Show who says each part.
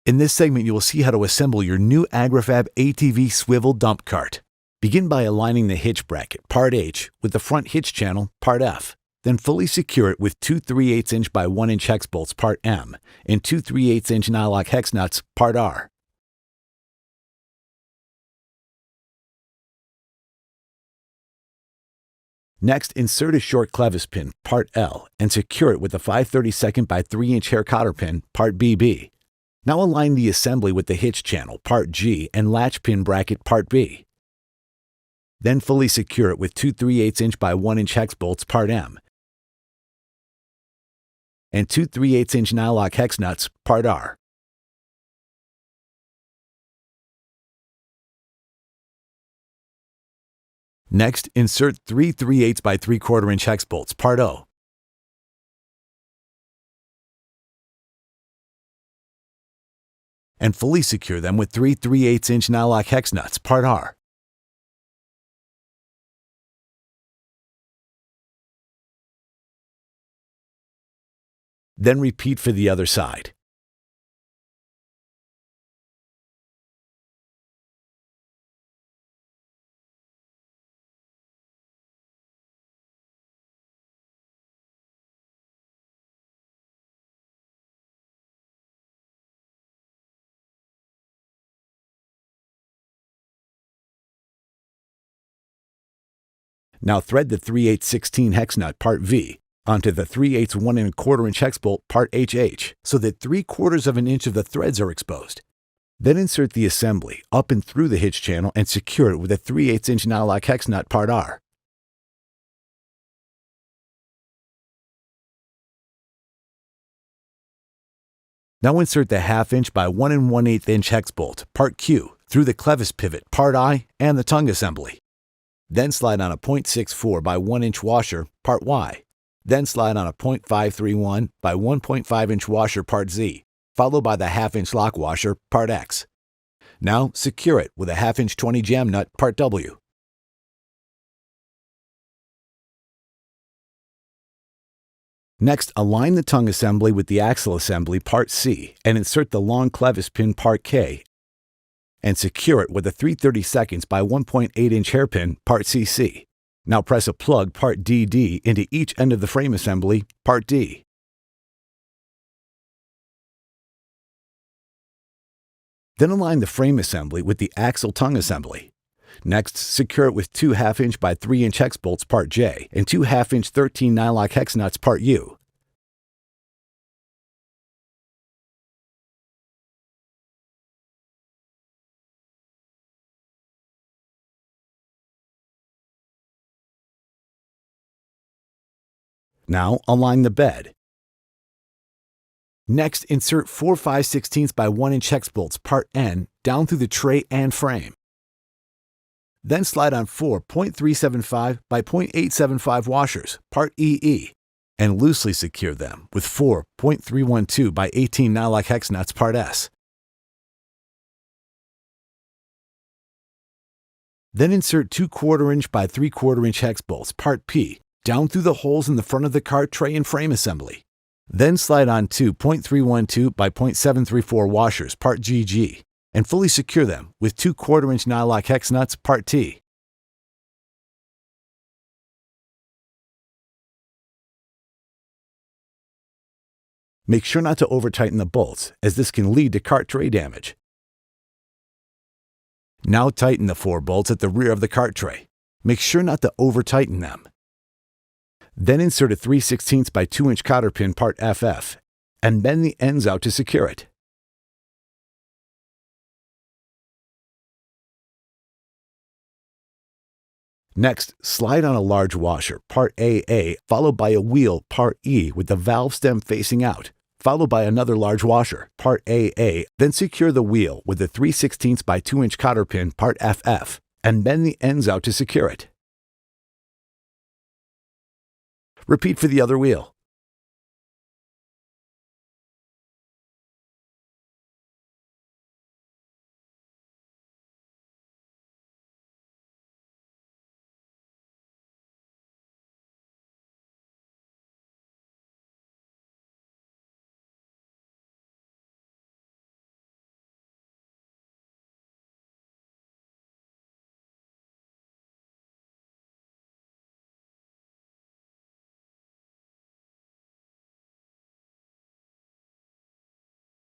Speaker 1: In this segment, you will see how to assemble your new Agri-Fab ATV swivel dump cart. Begin by aligning the hitch bracket, part H, with the front hitch channel, part F. Then fully secure it with two 3/8 inch by 1 inch hex bolts, part M, and two 3/8 inch nylock hex nuts, part R. Next, insert a short clevis pin, part L, and secure it with a 5/32 by 3 inch hair cotter pin, part BB. Now align the assembly with the hitch channel, part G, and latch pin bracket, part B. Then fully secure it with two 3/8 inch by 1 inch hex bolts, part M, and two 3/8 inch nylock hex nuts, part R. Next, insert three 3/8 by 3/4 inch hex bolts, part O. And fully secure them with three 3/8 inch nylock hex nuts, part R. Then repeat for the other side. Now thread the 3/8 hex nut, part V, onto the 3/8 1 1/4 inch hex bolt, part HH, so that 3/4 of an inch of the threads are exposed. Then insert the assembly up and through the hitch channel and secure it with a 3/8 inch nylock hex nut, part R. Now insert the 1/2 inch by 1 1/8 inch hex bolt, part Q, through the clevis pivot, part I, and the tongue assembly. Then slide on a 0.64 by 1 inch washer, part Y. Then slide on a 0.531 by 1.5 inch washer, part Z, followed by the 1/2 inch lock washer, part X. Now secure it with a 1/2 inch 20 jam nut, part W. Next, align the tongue assembly with the axle assembly, part C, and insert the long clevis pin, part K, and secure it with a 3/32 by 1.8 inch hairpin, part CC. Now press a plug, part DD, into each end of the frame assembly, part D. Then align the frame assembly with the axle tongue assembly. Next, secure it with two 1/2 inch by 3 inch hex bolts, part J, and two 1/2 inch 13 nylock hex nuts, part U. Now align the bed. Next, insert four 5/16 by 1 inch hex bolts, part N, down through the tray and frame. Then slide on four 0.375 by 0.875 washers, part EE, and loosely secure them with four 0.312 by 18 nylock hex nuts, part S. Then insert two 1/4 inch by 3/4 inch hex bolts, part P, down through the holes in the front of the cart tray and frame assembly. Then slide on two 0.312 by 0.734 washers, part GG, and fully secure them with two 1/4 inch nylock hex nuts, part T. Make sure not to over-tighten the bolts, as this can lead to cart tray damage. Now tighten the 4 bolts at the rear of the cart tray. Make sure not to over-tighten them. Then insert a 3/16 by 2 inch cotter pin, part FF, and bend the ends out to secure it. Next, slide on a large washer, part AA, followed by a wheel, part E, with the valve stem facing out, followed by another large washer, part AA, then secure the wheel with a 3/16 by 2 inch cotter pin, part FF, and bend the ends out to secure it. Repeat for the other wheel.